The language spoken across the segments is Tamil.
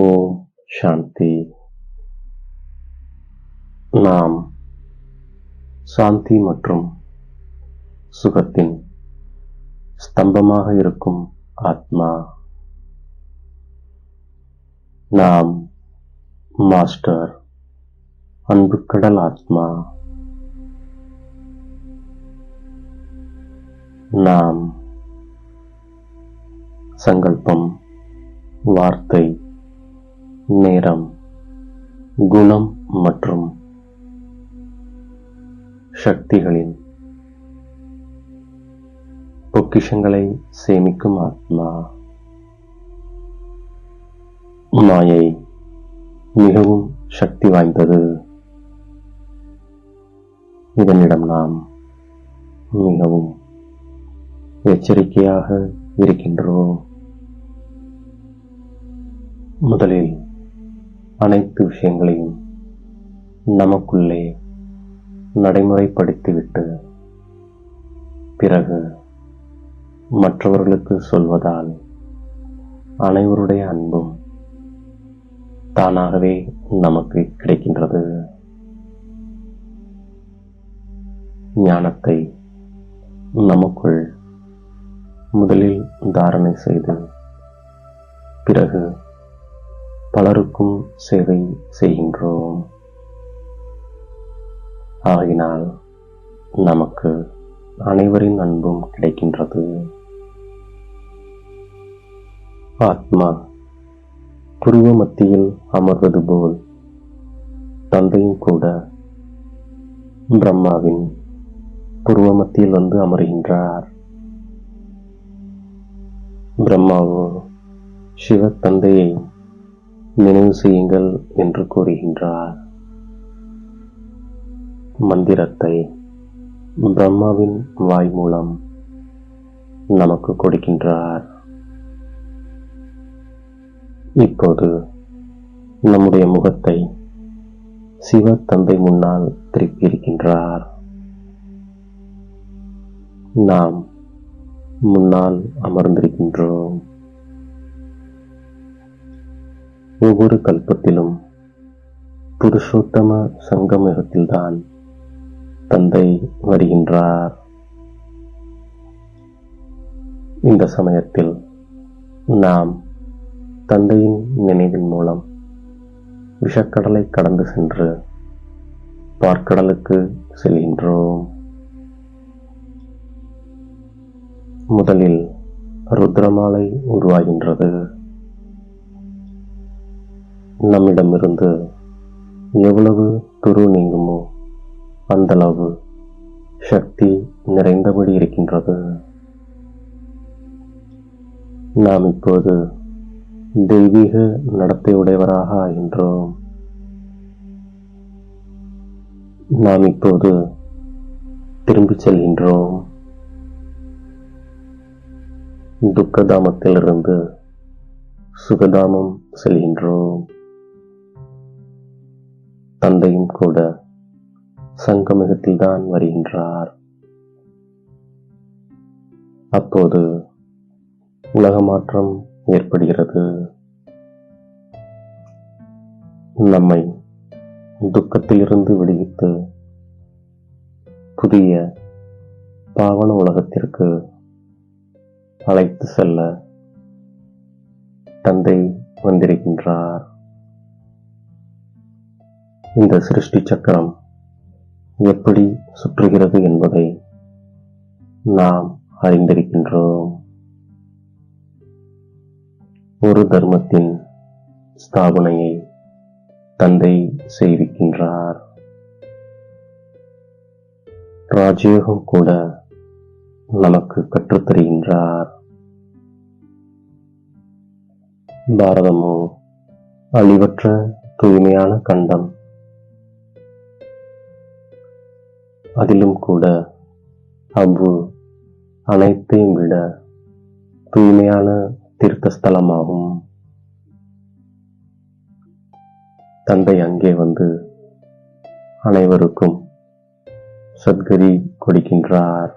ஓம் சாந்தி. நாம் சாந்தி மற்றும் சுகத்தின் ஸ்தம்பமாக இருக்கும் ஆத்மா. நாம் மாஸ்டர் அன்புக்கடல் ஆத்மா. நாம் சங்கல்பம், வார்த்தை, நேரம், குணம் மற்றும் சக்திகளின் பொக்கிஷங்களை சேமிக்கும் ஆத்மா. மாயை மிகவும் சக்தி வாய்ந்தது. இதனிடம் நாம் மிகவும் எச்சரிக்கையாக இருக்கின்றோம். முதலில் அனைத்து விஷயங்களையும் நமக்குள்ளே நடைமுறைப்படுத்திவிட்டு பிறகு மற்றவர்களுக்கு சொல்வதால் அனைவருடைய அன்பும் தானாகவே நமக்கு கிடைக்கின்றது. ஞானத்தை நமக்குள் முதலில் தாரணை செய்து பிறகு பலருக்கும் சேவை செய்கின்றோம். ஆகினால் நமக்கு அனைவரின் அன்பும் கிடைக்கின்றது. ஆத்மா புருவ மத்தியில் அமர்வது போல் தந்தையும் கூட பிரம்மாவின் புருவ மத்தியில் வந்து அமர்கின்றார். பிரம்மாவோ சிவ தந்தையை நினைவு செய்யுங்கள் என்று கூறுகின்றார். மந்திரத்தை பிரம்மாவின் வாய் மூலம் நமக்கு கொடுக்கின்றார். இப்போது நம்முடைய முகத்தை சிவ தந்தை முன்னால் திருப்பியிருக்கின்றார். நாம் முன்னால் அமர்ந்திருக்கின்றோம். ஒவ்வொரு கல்பத்திலும் புருஷோத்தம சங்கமயுகத்தில்தான் தந்தை வருகின்றார். இந்த சமயத்தில் நாம் தந்தையின் நினைவின் மூலம் விஷக்கடலை கடந்து சென்று பார்க்கடலுக்கு செல்கின்றோம். முதலில் ருத்ரமாலை உருவாகின்றது. நம்மிடமிருந்து எவ்வளவு துரு நீங்குமோ அந்தளவு சக்தி நிறைந்தபடி இருக்கின்றது. நாம் இப்போது தெய்வீக நடத்தையுடையவராக ஆகின்றோம். நாம் இப்போது திரும்பிச் செல்கின்றோம். துக்கதாமத்திலிருந்து சுகதாமம் செல்கின்றோம். தந்தையும் கூட சங்கமிகத்தில்தான் வருகின்றார். அப்போது உலக மாற்றம் ஏற்படுகிறது. நம்மை துக்கத்திலிருந்து விடுவித்து புதிய பாவன உலகத்திற்கு அழைத்து செல்ல தந்தை வந்திருக்கின்றார். இந்த சிருஷ்டி சக்கரம் எப்படி சுற்றுகிறது என்பதை நாம் அறிந்திருக்கின்றோம். ஒரு தர்மத்தின் ஸ்தாபனையை தந்தை செய்விக்கின்றார். ராஜயோகம் கூட நமக்கு கற்றுத்தருகின்றார். பாரதமோ அழிவற்ற தூய்மையான கண்டம். அதிலும் கூட அவ்வு அனைத்தையும் விட தூய்மையான தீர்த்தஸ்தலமாகும். தந்தை அங்கே வந்து அனைவருக்கும் சத்கதி கொடுக்கின்றார்.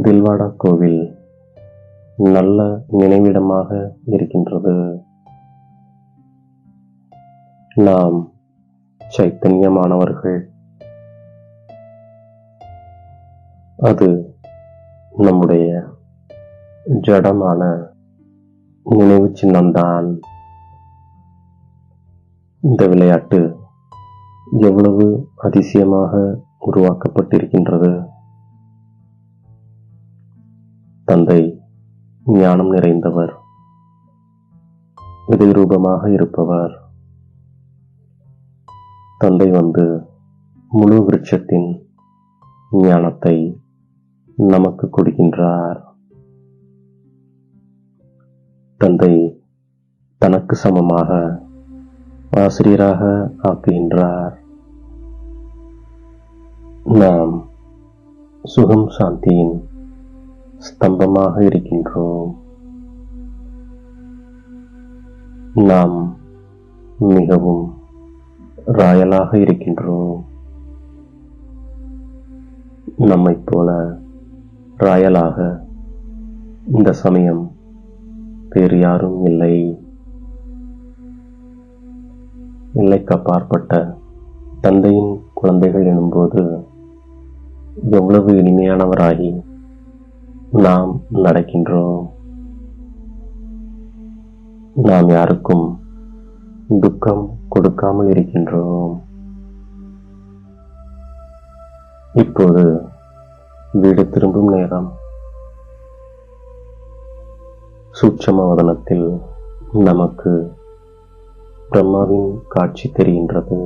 தில்வாடா கோவில் நல்ல நினைவிடமாக இருக்கின்றது. நாம் சைத்தன்யமானவர்கள். அது நம்முடைய ஜடமான நினைவு சின்னம்தான். இந்த விளையாட்டு எவ்வளவு அதிசயமாக உருவாக்கப்பட்டிருக்கின்றது. தந்தை ஞானம் நிறைந்தவர், விதை ரூபமாக இருப்பவர். தந்தை வந்து முழு விருட்சத்தின் ஞானத்தை நமக்கு கொடுக்கின்றார். தந்தை தனக்கு சமமாக ஆசிரியராக ஆக்குகின்றார். நாம் சுகம் சாந்தியின் ஸ்தம்பமாக இருக்கின்றோம். நாம் மிகவும் ராயலாக இருக்கின்றோம். நம்மைப் போல ராயலாக இந்த சமயம் வேறு யாரும் இல்லை. எல்லைக்கு அப்பாற்பட்ட தந்தையின் குழந்தைகள் எனும்போது எவ்வளவு இனிமையானவராகி நாம் நடக்கின்றோம். நாம் யாருக்கும் துக்கம் கொடுக்காமல் இருக்கின்றோம். இப்போது வீடு திரும்பும் நேரம். சூட்சம வதனத்தில் நமக்கு பிரம்மாவின் காட்சி தெரிகின்றது.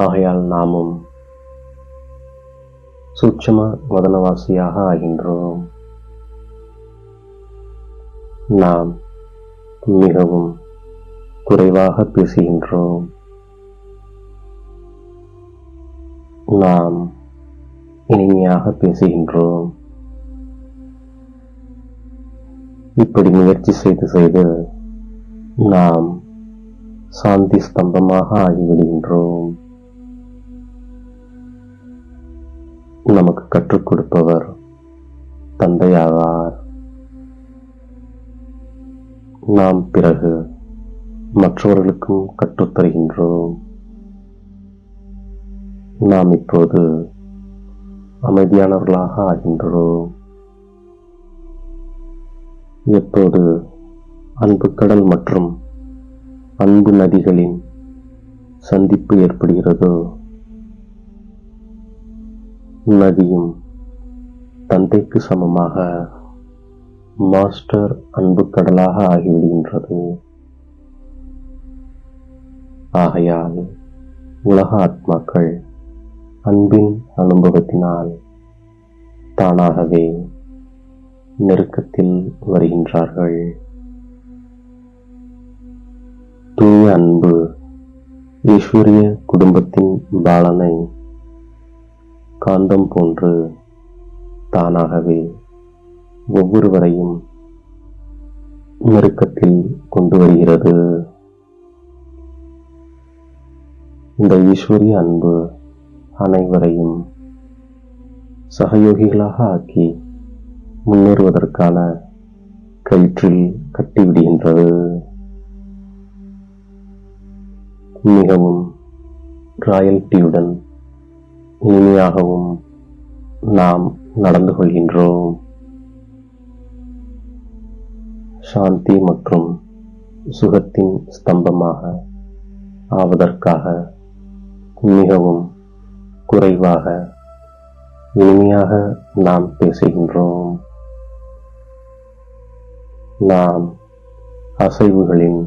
ஆகையால் நாமும் சூட்சம வதனவாசியாக ஆகின்றோம். நாம் மிகவும் குறைவாக பேசுகின்றோம். நாம் இனிமையாக பேசுகின்றோம். இப்படி முயற்சி செய்து நாம் சாந்தி ஸ்தம்பமாக ஆகிவிடுகின்றோம். நமக்கு கற்றுக் கொடுப்பவர் தந்தையாவார். நாம் பிறகு மற்றவர்களுக்கும் கற்றுத்தருகின்றோம். நாம் இப்போது அமைதியானவர்களாக ஆகின்றோம். எப்போது அன்பு கடல் மற்றும் அன்பு நதிகளின் சந்திப்பு ஏற்படுகிறதோ, நதியும் தந்தைக்கு சமமாக மாஸ்டர் அன்பு கடலாக ஆகிவிடுகின்றது. ஆகையால் உலக ஆத்மாக்கள் அன்பின் அனுபவத்தினால் தானாகவே நெருக்கத்தில் வருகின்றார்கள். தூய அன்பு ஈஸ்வரிய குடும்பத்தின் பாலனை காந்தம் போன்று தானாகவே ஒவ்வொருவரையும் நெருக்கத்தில் கொண்டு வருகிறது. இந்த ஈஸ்வரிய அன்பு அனைவரையும் சகயோகிகளாக ஆக்கி முன்னேறுவதற்கான கயிற்றில் கட்டிவிடுகின்றது. மிகவும் ராயல்டியுடன் இனிமையாகவும் நாம் நடந்து கொள்கின்றோம். சாந்தி மற்றும் சுகத்தின் ஸ்தம்பமாக ஆவதற்காக மிகவும் குறைவாக இனிமையாக நாம் பேசுகின்றோம். நாம் அசைவுகளின்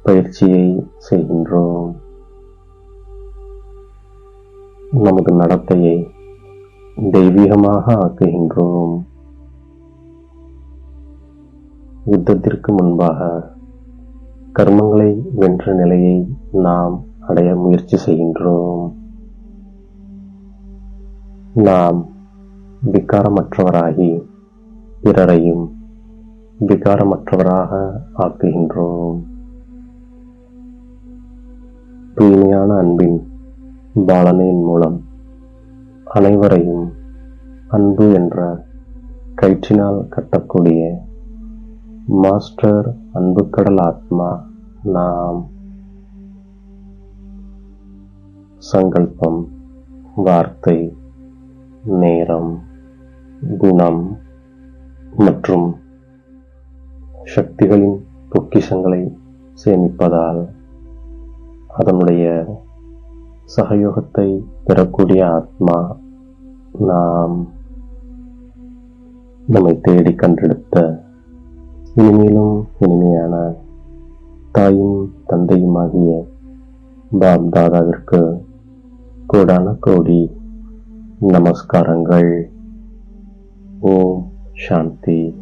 பயிற்சியை செய்கின்றோம். நமது நடத்தையை தெய்வீகமாக ஆக்குகின்றோம். யுத்தத்திற்கு முன்பாக கர்மங்களை வென்ற நிலையை நாம் அடைய முயற்சி செய்கின்றோம். நாம் விகாரமற்றவராகி பிறரையும் விகாரமற்றவராக ஆக்குகின்றோம். தூய்மையான அன்பின் பாலனையின் மூலம் அனைவரையும் அன்பு என்ற கயிற்றினால் கட்டக்கூடிய மாஸ்டர் அன்புக்கடல் ஆத்மா நாம். சங்கல்பம், வார்த்தை, நேரம், குணம் மற்றும் சக்திகளின் பொக்கிஷங்களை சேமிப்பதால் அதனுடைய சகயோகத்தை பெறக்கூடிய ஆத்மா நாம். நம்மை தேடி கண்டெடுத்த இனிமேலும் இனிமையான தாயும் தந்தையுமாகிய பாப் தாதாவிற்கு கோடான கோடி நமஸ்காரங்கள். ஓம் சாந்தி.